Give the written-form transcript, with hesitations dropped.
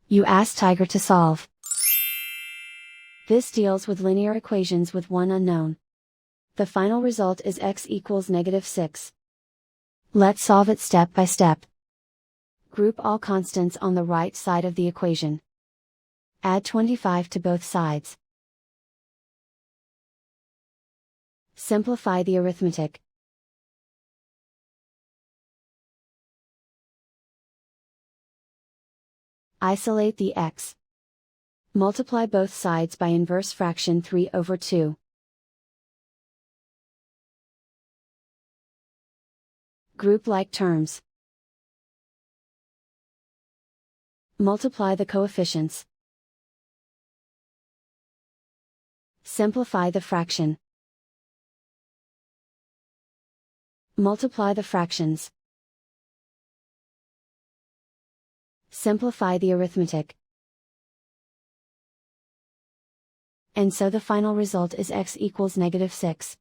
You ask Tiger to solve. This deals with linear equations with one unknown. The final result is x equals -6. Let's solve it step by step. Group all constants on the right side of the equation. Add 25 to both sides. Simplify the arithmetic. Isolate the x. Multiply both sides by inverse fraction 3/2. Group like terms. Multiply the coefficients. Simplify the fraction. Multiply the fractions. Simplify the arithmetic. And so the final result is x equals -6.